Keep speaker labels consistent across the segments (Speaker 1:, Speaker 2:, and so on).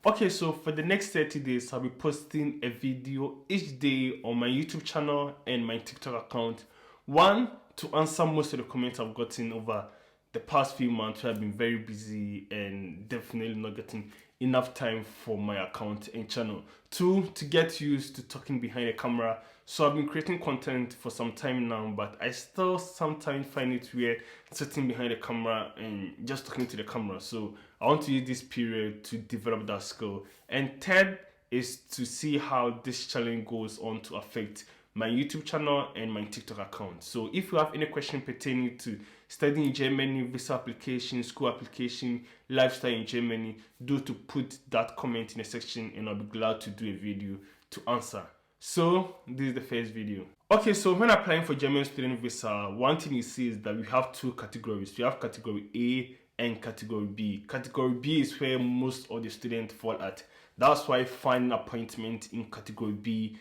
Speaker 1: Okay, so for the next 30 days, I'll be posting a video each day on my YouTube channel and my TikTok account. One, to answer most of the comments I've gotten over the past few months where I've been very busy and definitely not getting enough time for my account and channel. Two, to get used to talking behind the camera. So I've been creating content for some time now, but I still sometimes find it weird sitting behind the camera and just talking to the camera. So I want to use this period to develop that skill. And third is to see how this challenge goes on to affect my YouTube channel and my TikTok account. So if you have any question pertaining to studying in Germany, visa application, school application, lifestyle in Germany, do to put that comment in the section and I'll be glad to do a video to answer. So this is the first video. Okay, so when applying for German student visa, one thing you see is that we have two categories. We have category A and category B. Category B is where most of the students fall at. That's why finding an appointment in category B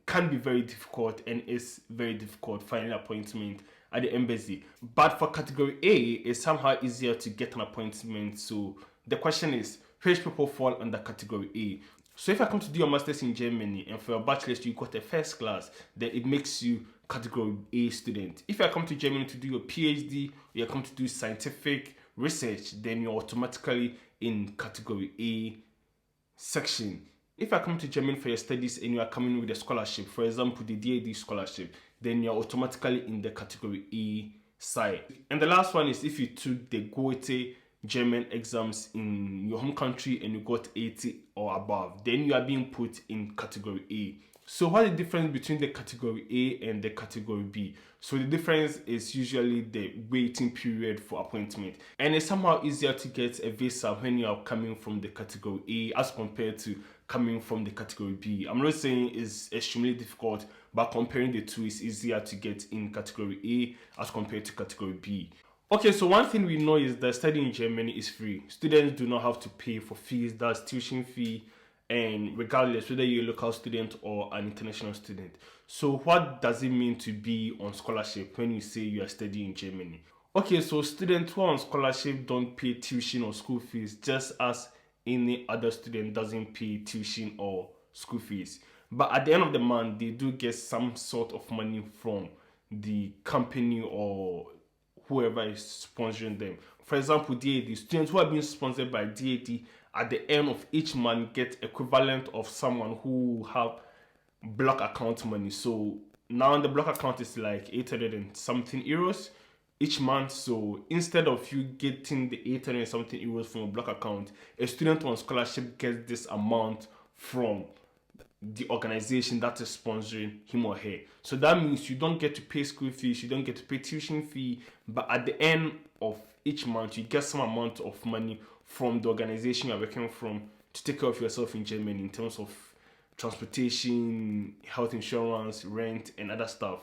Speaker 1: can be very difficult and is very difficult finding an appointment at the embassy. But for category A, it's somehow easier to get an appointment. So the question is, which people fall under category A? So if I come to do your master's in Germany and for your bachelor's you got a first class, then it makes you category A student. If I come to Germany to do your PhD, or you come to do scientific research, then you're automatically in category A section. If I come to Germany for your studies and you are coming with a scholarship, for example the DAD scholarship, then you're automatically in the category A side. And the last one is if you took the Goethe German exams in your home country and you got 80 or above, then you are being put in category A. So what's the difference between the category A and the category B? So the difference is usually the waiting period for appointment. And it's somehow easier to get a visa when you are coming from the category A as compared to coming from the category B. I'm not saying it's extremely difficult, but comparing the two, it's easier to get in category A as compared to category B. Okay, so one thing we know is that studying in Germany is free. Students do not have to pay for fees, that's tuition fee, and regardless whether you're a local student or an international student. So what does it mean to be on scholarship when you say you are studying in Germany? Okay, so students who are on scholarship don't pay tuition or school fees, just as any other student doesn't pay tuition or school fees. But at the end of the month, they do get some sort of money from the company or whoever is sponsoring them. For example, DAD, students who are being sponsored by DAD at the end of each month get equivalent of someone who have block account money. So now the block account is like 800 and something euros each month. So instead of you getting the 800 and something euros from a block account, a student on scholarship gets this amount from the organization that is sponsoring him or her. So that means you don't get to pay school fees, you don't get to pay tuition fee, but at the end of each month you get some amount of money from the organization you're working from to take care of yourself in Germany in terms of transportation, health insurance, rent, and other stuff.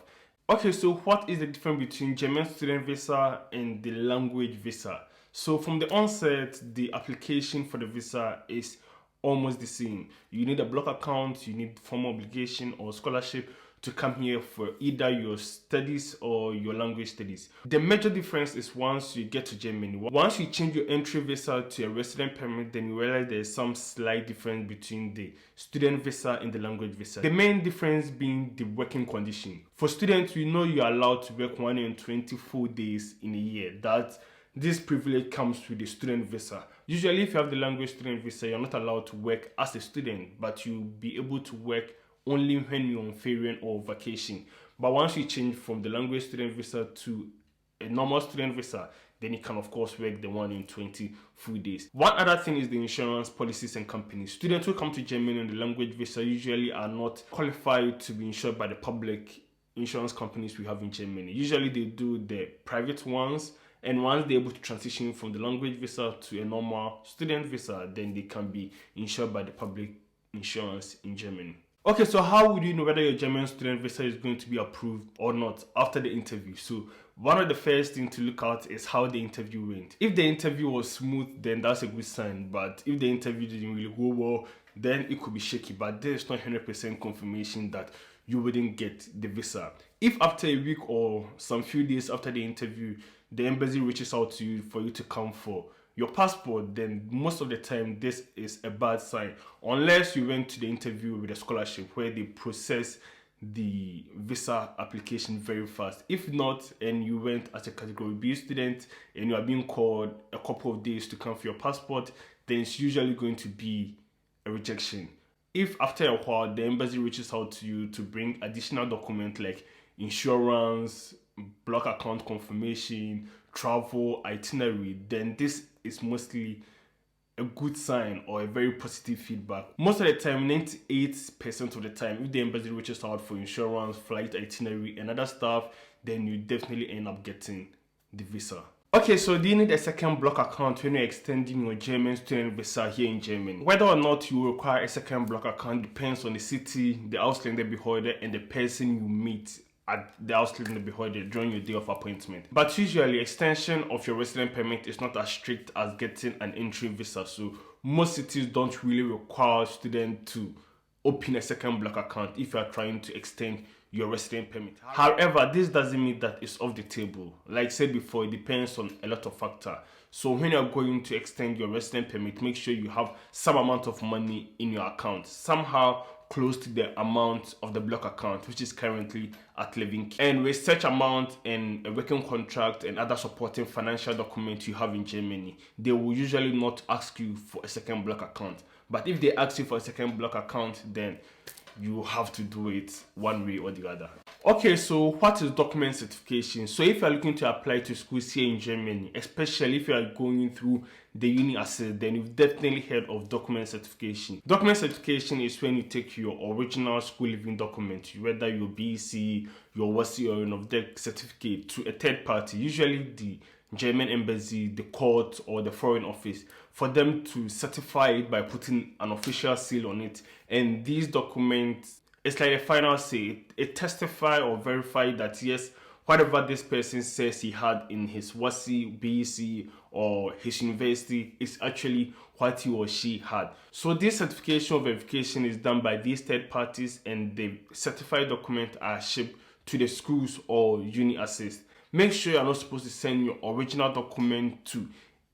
Speaker 1: Okay, so what is the difference between German student visa and the language visa? So from the onset, the application for the visa is almost the same. You need a block account, you need formal obligation or scholarship to come here for either your studies or your language studies. The major difference is once you get to Germany. Once you change your entry visa to a resident permit, then you realize there's some slight difference between the student visa and the language visa. The main difference being the working condition. For students, we know you are allowed to work 120 full days in a year. This privilege comes with the student visa. Usually if you have the language student visa, you're not allowed to work as a student, but you'll be able to work only when you're on ferian or vacation. But once you change from the language student visa to a normal student visa, then you can of course work the 120 full days. One other thing is the insurance policies and companies. Students who come to Germany on the language visa usually are not qualified to be insured by the public insurance companies we have in Germany. Usually they do the private ones, and once they're able to transition from the language visa to a normal student visa, then they can be insured by the public insurance in Germany. Okay, so how would you know whether your German student visa is going to be approved or not after the interview? So one of the first things to look at is how the interview went. If the interview was smooth, then that's a good sign. But if the interview didn't really go well, then it could be shaky. But there's not 100% confirmation that you wouldn't get the visa. If after a week or some few days after the interview, the embassy reaches out to you for you to come for your passport, then most of the time this is a bad sign, unless you went to the interview with a scholarship where they process the visa application very fast. If not, and you went as a category B student and you are being called a couple of days to come for your passport, then it's usually going to be a rejection. If after a while the embassy reaches out to you to bring additional documents like insurance, block account confirmation, travel itinerary, then this is mostly a good sign or a very positive feedback. Most of the time, 98% of the time, if the embassy reaches out for insurance, flight itinerary, and other stuff, then you definitely end up getting the visa. Okay, so do you need a second block account when you're extending your German student visa here in Germany? Whether or not you require a second block account depends on the city, the Ausländerbehörde, and the person you meet at the Ausländerbehörde during your day of appointment. But usually, extension of your resident permit is not as strict as getting an entry visa, so most cities don't really require students to open a second block account if you are trying to extend your resident permit. However, this doesn't mean that it's off the table. Like I said before, it depends on a lot of factors. So when you're going to extend your resident permit, make sure you have some amount of money in your account, somehow close to the amount of the block account, which is currently at 11K. And with such amount and a working contract and other supporting financial documents you have in Germany, they will usually not ask you for a second block account. But if they ask you for a second block account, then you have to do it one way or the other. Okay, so what is document certification? So if you are looking to apply to schools here in Germany, especially if you are going through the uni assist, then you've definitely heard of document certification. Document certification is when you take your original school living document, whether your BC, your WASI or your NOVDEC certificate, to a third party, usually the German embassy, the court, or the foreign office, for them to certify it by putting an official seal on it. And these documents, it's like a final say. It testify or verify that yes, whatever this person says he had in his WASI, BC, or his university is actually what he or she had. So this certification or verification is done by these third parties, and the certified documents are shipped to the schools or uni assist. Make sure you're not supposed to send your original document to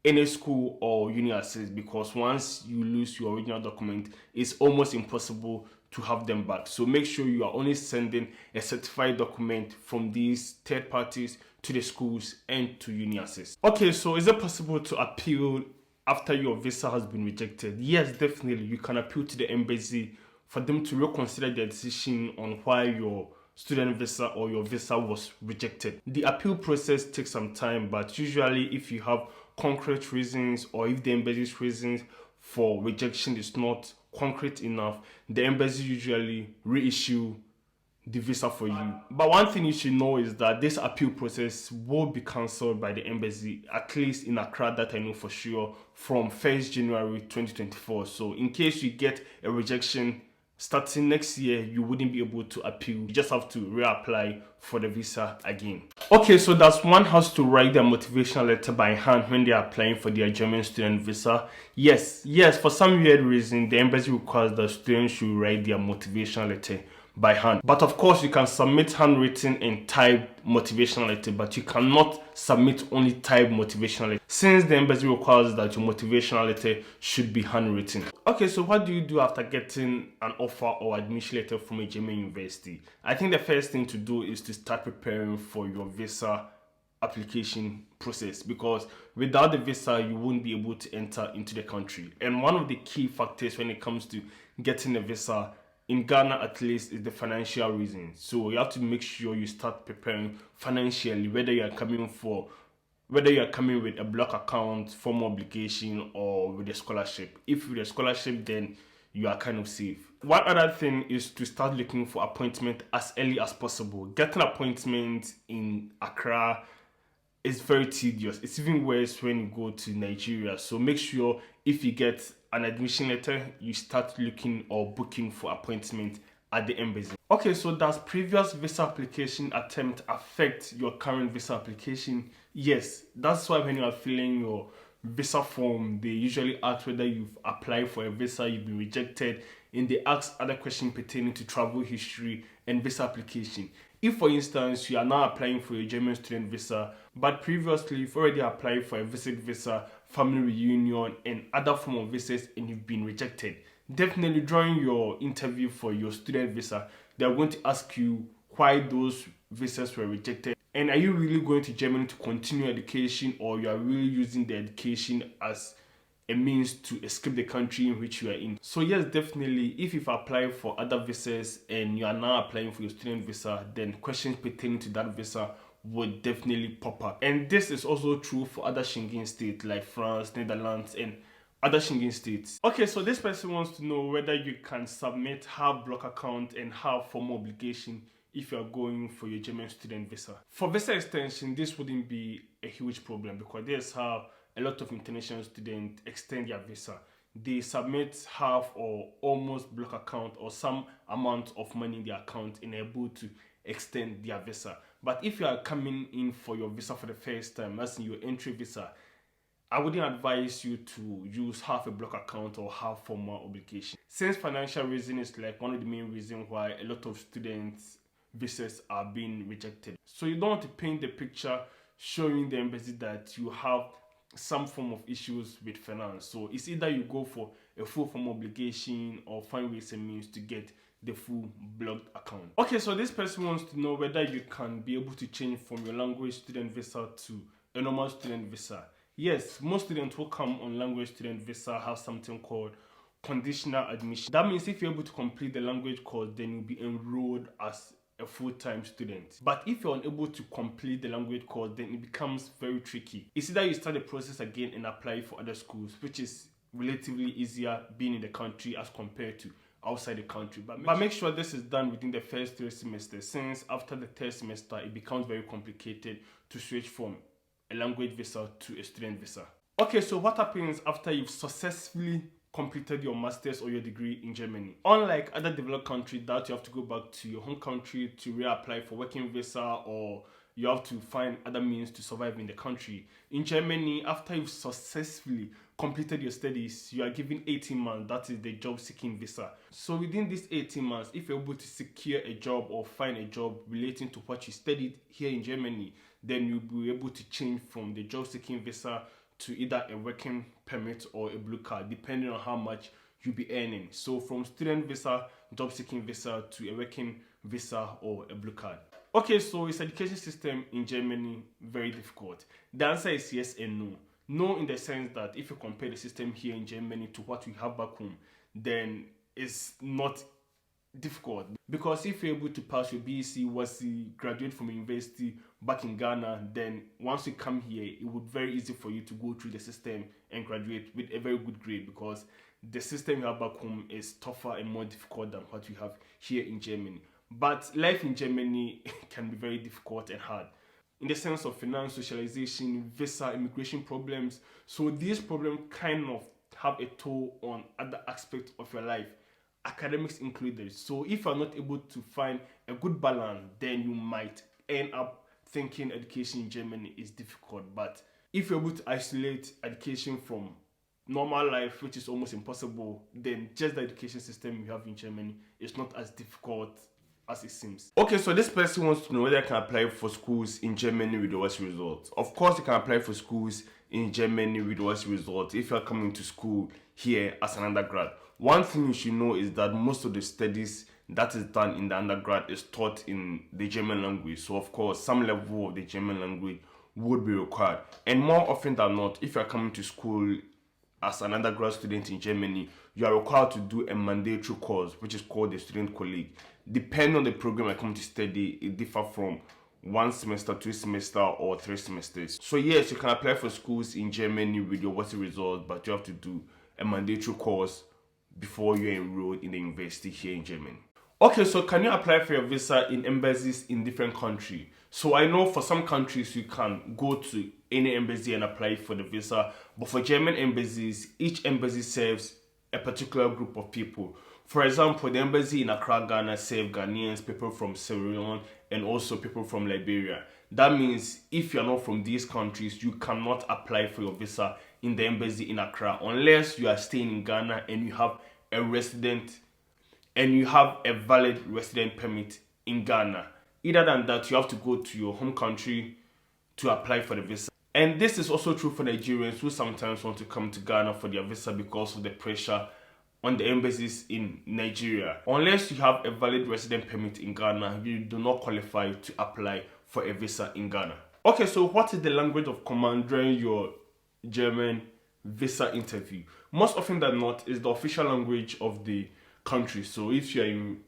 Speaker 1: any school or uni assist, because once you lose your original document, it's almost impossible to have them back. So make sure you are only sending a certified document from these third parties to the schools and to uni assist. Okay, so is it possible to appeal after your visa has been rejected? Yes, definitely. You can appeal to the embassy for them to reconsider their decision on why your student visa or your visa was rejected. The appeal process takes some time, but usually if you have concrete reasons, or if the embassy's reasons for rejection is not concrete enough, the embassy usually reissue the visa for you. But one thing you should know is that this appeal process will be cancelled by the embassy, at least in Accra, that I know for sure, from 1st January 2024. So in case you get a rejection starting next year, you wouldn't be able to appeal. You just have to reapply for the visa again. Okay, so does one has to write their motivational letter by hand when they are applying for their German student visa? Yes, for some weird reason, the embassy requires that students should write their motivational letter by hand. But of course, you can submit handwritten and typed motivational letter, but you cannot submit only typed motivational letter, since the embassy requires that your motivational letter should be handwritten. Okay, so what do you do after getting an offer or admission letter from a German university? I think the first thing to do is to start preparing for your visa application process, because without the visa you won't be able to enter into the country. And one of the key factors when it comes to getting a visa in Ghana, at least, is the financial reason. So you have to make sure you start preparing financially, whether you are coming with a block account, formal obligation, or with a scholarship. If with a scholarship, then you are kind of safe. One other thing is to start looking for appointment as early as possible. Getting appointment in Accra is very tedious. It's even worse when you go to Nigeria. So make sure if you get an admission letter, you start looking or booking for appointment at the embassy. Okay, so does previous visa application attempt affect your current visa application? Yes, that's why when you are filling your visa form, they usually ask whether you've applied for a visa, you've been rejected, and they ask other questions pertaining to travel history and visa application. If, for instance, you are now applying for a German student visa, but previously you've already applied for a visit visa family reunion, and other form of visas, and you've been rejected, definitely during your interview for your student visa, they're going to ask you why those visas were rejected, and are you really going to Germany to continue education, or you are really using the education as a means to escape the country in which you are in. So yes, definitely, if you've applied for other visas and you are now applying for your student visa, then questions pertaining to that visa would definitely pop up. And this is also true for other Schengen states like France, Netherlands, and other Schengen states. Okay, so this person wants to know whether you can submit half block account and half formal obligation if you are going for your German student visa. For visa extension, this wouldn't be a huge problem because there's how a lot of international students extend their visa. They submit half or almost block account or some amount of money in their account and able to extend their visa. But if you are coming in for your visa for the first time, as in your entry visa, I wouldn't advise you to use half a block account or half formal obligation. Since financial reason is like one of the main reasons why a lot of students' visas are being rejected. So you don't want to paint the picture showing the embassy that you have some form of issues with finance. So it's either you go for a full form obligation or find ways and means to get the full blocked account. Okay, so this person wants to know whether you can be able to change from your language student visa to a normal student visa. Yes, most students who come on language student visa have something called conditional admission. That means if you're able to complete the language course, then you'll be enrolled as a full-time student. But if you're unable to complete the language course, then it becomes very tricky. It's either you start the process again and apply for other schools, which is relatively easier being in the country as compared to outside the country. But make sure this is done within the first 3 semesters, since after the 3rd semester, it becomes very complicated to switch from a language visa to a student visa. Okay, so what happens after you've successfully completed your master's or your degree in Germany? Unlike other developed countries that you have to go back to your home country to reapply for working visa, or you have to find other means to survive in the country. In Germany, after you've successfully completed your studies, you are given 18 months, that is the job seeking visa. So within these 18 months, if you're able to secure a job or find a job relating to what you studied here in Germany, then you'll be able to change from the job seeking visa to either a working permit or a blue card, depending on how much you'll be earning. So from student visa, job seeking visa to a working visa or a blue card. Okay, so is education system in Germany very difficult? The answer is yes and no. No, in the sense that if you compare the system here in Germany to what we have back home, then it's not difficult, because if you're able to pass your BEC, once you graduate from university back in Ghana, then once you come here, it would be very easy for you to go through the system and graduate with a very good grade, because the system you have back home is tougher and more difficult than what you have here in Germany. But life in Germany can be very difficult and hard in the sense of finance, socialization, visa, immigration problems. So these problems kind of have a toll on other aspects of your life, academics included. So if you're not able to find a good balance, then you might end up thinking education in Germany is difficult. But if you're able to isolate education from normal life, which is almost impossible, then just the education system you have in Germany is not as difficult as it seems. Okay, so this person wants to know whether I can apply for schools in Germany with the worst results. Of course, you can apply for schools in Germany with the worst results if you are coming to school here as an undergrad. One thing you should know is that most of the studies that is done in the undergrad is taught in the German language. So of course, some level of the German language would be required. And more often than not, if you are coming to school as an undergrad student in Germany, you are required to do a mandatory course, which is called the student colleague. Depending on the program I come to study, it differs from 1 semester, 2 semester, or 3 semesters. So yes, you can apply for schools in Germany with your worst results, but you have to do a mandatory course before you're enrolled in the university here in Germany. Okay, so can you apply for your visa in embassies in different countries? So I know for some countries you can go to any embassy and apply for the visa, but for German embassies, each embassy serves a particular group of people. For example, the embassy in Accra, Ghana serves Ghanaians, people from Sierra Leone, and also people from Liberia. That means if you're not from these countries, you cannot apply for your visa in the embassy in Accra unless you are staying in Ghana and you have a resident and you have a valid resident permit in Ghana. Either than that, you have to go to your home country to apply for the visa. And this is also true for Nigerians who sometimes want to come to Ghana for their visa because of the pressure on the embassies in Nigeria. Unless you have a valid resident permit in Ghana, you do not qualify to apply for a visa in Ghana. Okay, so what is the language of command during your German visa interview? Most often than not, is the official language of the country. So if you're in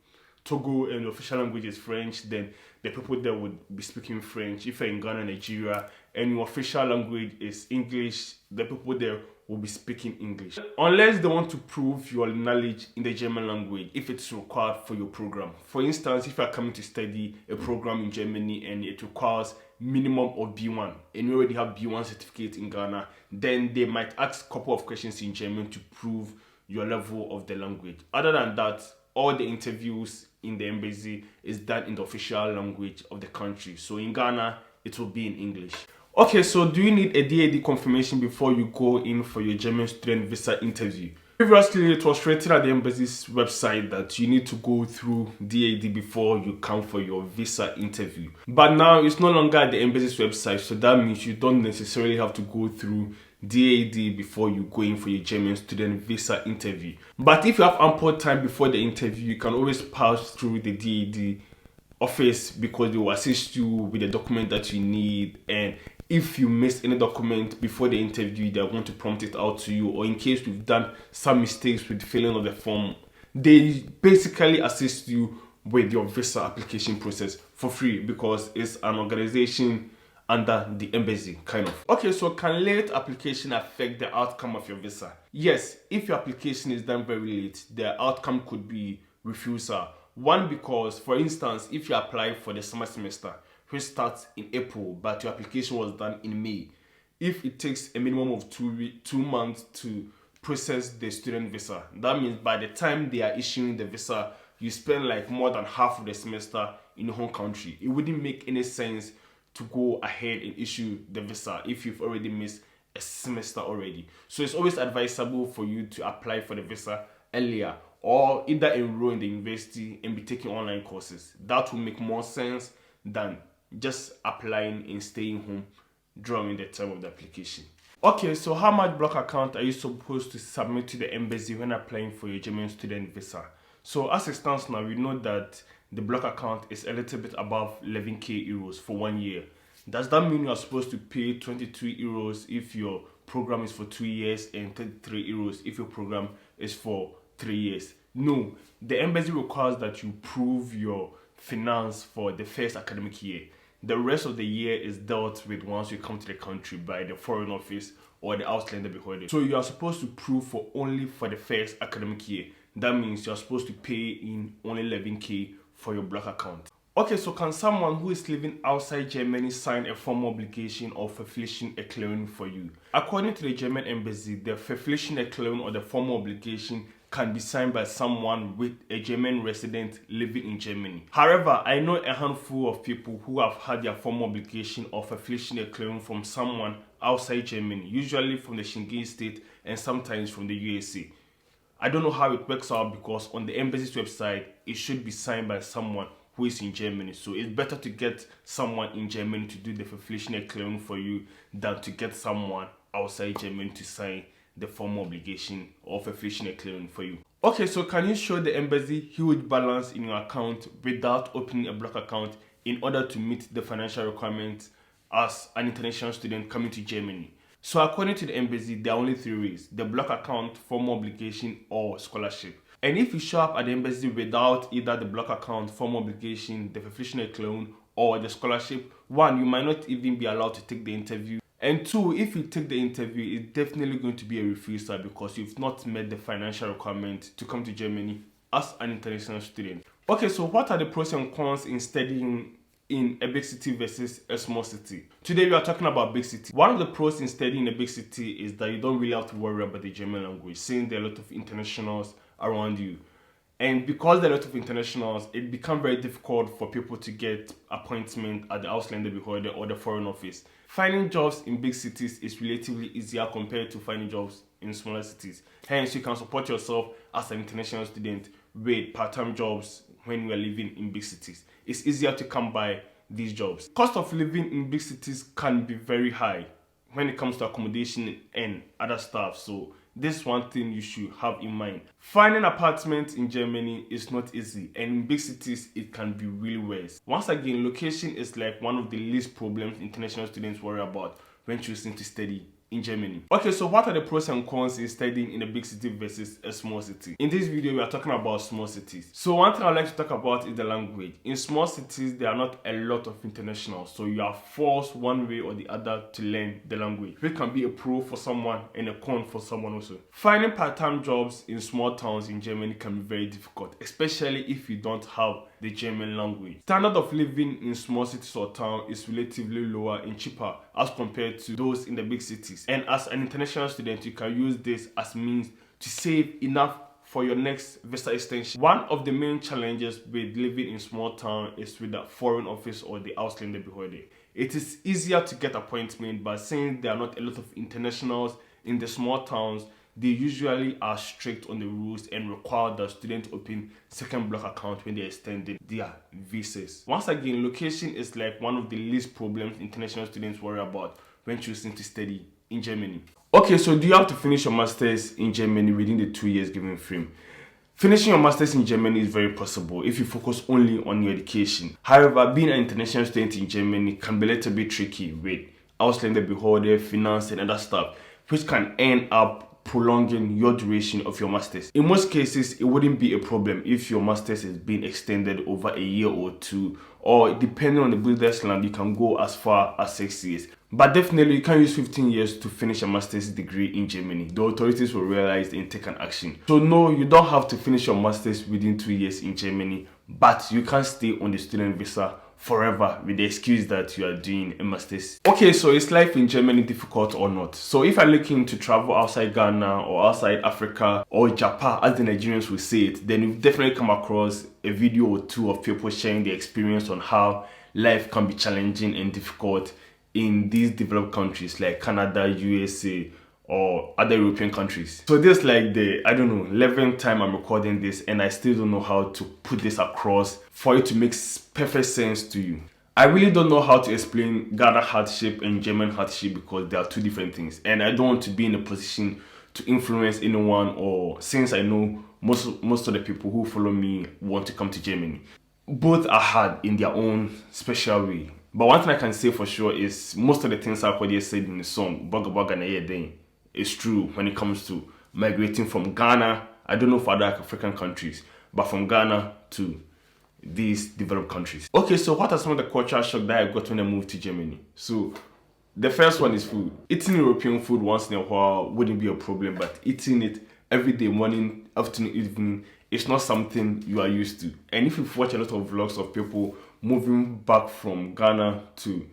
Speaker 1: Togo and the official language is French, then the people there would be speaking French. If you're in Ghana, Nigeria, and your official language is English, the people there will be speaking English. Unless they want to prove your knowledge in the German language, if it's required for your program. For instance, if you're coming to study a program in Germany and it requires minimum of B1, and you already have B1 certificate in Ghana, then they might ask a couple of questions in German to prove your level of the language. Other than that, all the interviews in the embassy is done in the official language of the country. So in Ghana, it will be in English. Okay, so do you need a DAD confirmation before you go in for your German student visa interview? Previously, it was written at the embassy's website that you need to go through DAD before you come for your visa interview. But now it's no longer at the embassy's website, so that means you don't necessarily have to go through DAD before you go in for your German student visa interview. But if you have ample time before the interview, you can always pass through the DAD office because they will assist you with the document that you need, and if you miss any document before the interview, they are going to prompt it out to you, or in case you've done some mistakes with the filling of the form, they basically assist you with your visa application process for free because it's an organization under the embassy, kind of. Okay, so can late application affect the outcome of your visa? Yes, if your application is done very late, the outcome could be refusal. One, because, for instance, if you apply for the summer semester, which starts in April, but your application was done in May, if it takes a minimum of 2 months to process the student visa, that means by the time they are issuing the visa, you spend like more than half of the semester in your home country. It wouldn't make any sense to go ahead and issue the visa if you've already missed a semester already. So it's always advisable for you to apply for the visa earlier, or either enroll in the university and be taking online courses. That will make more sense than just applying and staying home during the time of the application. Okay, so how much block account are you supposed to submit to the embassy when applying for your German student visa? So as it stands now, we know that the block account is a little bit above 11k euros for 1 year. Does that mean you are supposed to pay 22 euros if your program is for 2 years and 33 euros if your program is for 3 years? No, the embassy requires that you prove your finance for the first academic year. The rest of the year is dealt with once you come to the country by the Foreign Office or the Ausländer Behörde. So you are supposed to prove for only for the first academic year. That means you are supposed to pay in only 11k for your block account. Okay, so can someone who is living outside Germany sign a formal obligation of verpflichtung Erklärung for you? According to the German embassy, the verpflichtung Erklärung or the formal obligation can be signed by someone with a German resident living in Germany. However, I know a handful of people who have had their formal obligation of verpflichtung Erklärung from someone outside Germany, usually from the Schengen state and sometimes from the USA. I don't know how it works out because on the embassy's website, it should be signed by someone who is in Germany. So it's better to get someone in Germany to do the verpflichtung Erklärung for you than to get someone outside Germany to sign the formal obligation of verpflichtung Erklärung for you. Okay, so can you show the embassy huge balance in your account without opening a block account in order to meet the financial requirements as an international student coming to Germany? So according to the embassy, there are only 3 ways: the block account, formal obligation, or scholarship. And if you show up at the embassy without either the block account, formal obligation, the verpflichtung Erklärung, or the scholarship, 1, you might not even be allowed to take the interview. And 2, if you take the interview, it's definitely going to be a refusal because you've not met the financial requirement to come to Germany as an international student. Okay, so what are the pros and cons in studying in a big city versus a small city? Today we are talking about big city. One of the pros in studying in a big city is that you don't really have to worry about the German language, since there are a lot of internationals around you. And because there are a lot of internationals, it becomes very difficult for people to get appointment at the Ausländer Behörde or the Foreign Office. Finding jobs in big cities is relatively easier compared to finding jobs in smaller cities. Hence, you can support yourself as an international student with part-time jobs when you are living in big cities. It's easier to come by these jobs. Cost of living in big cities can be very high. when it comes to accommodation and other stuff. So this is one thing you should have in mind. Finding apartments in Germany is not easy, and in big cities it can be really worse. Once again, location is like one of the least problems international students worry about when choosing to study in Germany. Okay, so what are the pros and cons in studying in a big city versus a small city? In this video, we are talking about small cities. So one thing I'd like to talk about is the language. In small cities, there are not a lot of internationals, so you are forced one way or the other to learn the language, which can be a pro for someone and a con for someone also. Finding part-time jobs in small towns in Germany can be very difficult, especially if you don't have the German language. Standard of living in small cities or towns is relatively lower and cheaper as compared to those in the big cities. And as an international student, you can use this as means to save enough for your next visa extension. One of the main challenges with living in small town is with the foreign office or the Ausländerbehörde. It is easier to get appointment, but since there are not a lot of internationals in the small towns, they usually are strict on the rules and require that students open second block account when they extended their visas. Once again, location is like one of the least problems international students worry about when choosing to study in Germany. Okay, so do you have to finish your masters in Germany within the 2 years given frame? Finishing your masters in Germany is very possible if you focus only on your education. However, being an international student in Germany can be a little bit tricky with Ausländerbehörde, finance and other stuff, which can end up prolonging your duration of your masters. In most cases, it wouldn't be a problem if your masters is being extended over a year or two, or depending on the Bundesland, you can go as far as 6 years. But definitely, you can use 15 years to finish a master's degree in Germany. The authorities will realize and take an action. So no, you don't have to finish your master's within 2 years in Germany, but you can stay on the student visa forever with the excuse that you are doing a master's. Okay, so is life in Germany difficult or not? So if I'm looking to travel outside Ghana or outside Africa or Japan, as the Nigerians will say it, then you've definitely come across a video or two of people sharing their experience on how life can be challenging and difficult in these developed countries like Canada, USA, or other European countries. So this is like the, 11th time I'm recording this, and I still don't know how to put this across for it to make perfect sense to you. I really don't know how to explain Ghana hardship and German hardship because they are two different things, and I don't want to be in a position to influence anyone, or since I know most of the people who follow me want to come to Germany. Both are hard in their own special way. But one thing I can say for sure is most of the things Sarkodie said in the song, Baga Baga Na Ye Den, is true when it comes to migrating from Ghana, I don't know for other African countries, but from Ghana to these developed countries. Okay, so what are some of the cultural shock that I got when I moved to Germany? So the first one is food. Eating European food once in a while wouldn't be a problem, but eating it every day, morning, afternoon, evening, it's not something you are used to. And if you've watched a lot of vlogs of people moving back from Ghana to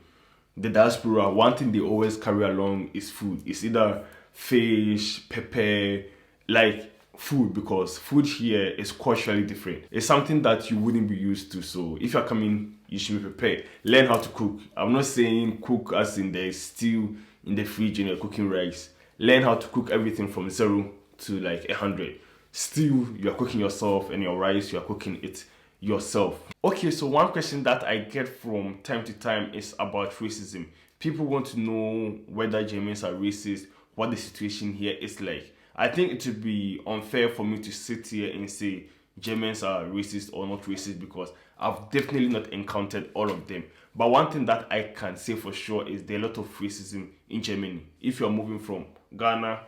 Speaker 1: the diaspora, one thing they always carry along is food. It's either fish, pepper, like food, because food here is culturally different. It's something that you wouldn't be used to. So if you're coming, you should be prepared. Learn how to cook. I'm not saying cook as in there's stew in the fridge and you're cooking rice. Learn how to cook everything from 0 to like 100. Stew, you're cooking yourself, and your rice, you're cooking it yourself. Okay, so one question that I get from time to time is about racism. People want to know whether Germans are racist, what the situation here is like. I think it would be unfair for me to sit here and say Germans are racist or not racist, because I've definitely not encountered all of them. But one thing that I can say for sure is there are a lot of racism in Germany. If you're moving from Ghana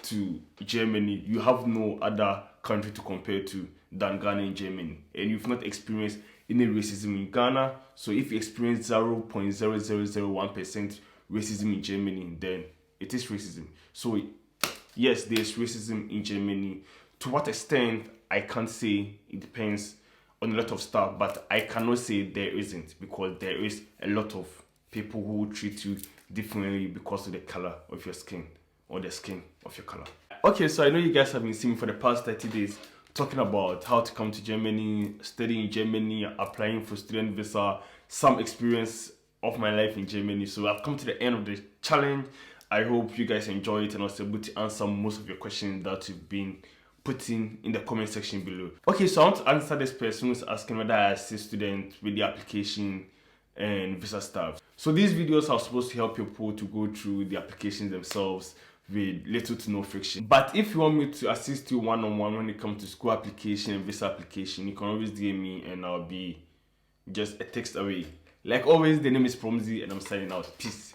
Speaker 1: to Germany, you have no other country to compare to than Ghana and Germany, and you've not experienced any racism in Ghana. So if you experience 0.0001% racism in Germany, then it is racism. So yes, there's racism in Germany. To what extent, I can't say. It depends on a lot of stuff, but I cannot say there isn't, because there is a lot of people who will treat you differently because of the color of your skin or the skin of your color. Okay, so I know you guys have been seeing me for the past 30 days talking about how to come to Germany, studying in Germany, applying for student visa, some experience of my life in Germany. So I've come to the end of the challenge. I hope you guys enjoy it and I was able to answer most of your questions that you've been putting in the comment section below. Okay, so I want to answer this person who's asking whether I assist students with the application and visa stuff. So these videos are supposed to help people to go through the applications themselves with little to no friction. But if you want me to assist you one-on-one when it comes to school application and visa application, you can always DM me and I'll be just a text away. Like always, the name is Promzy and I'm signing out. Peace.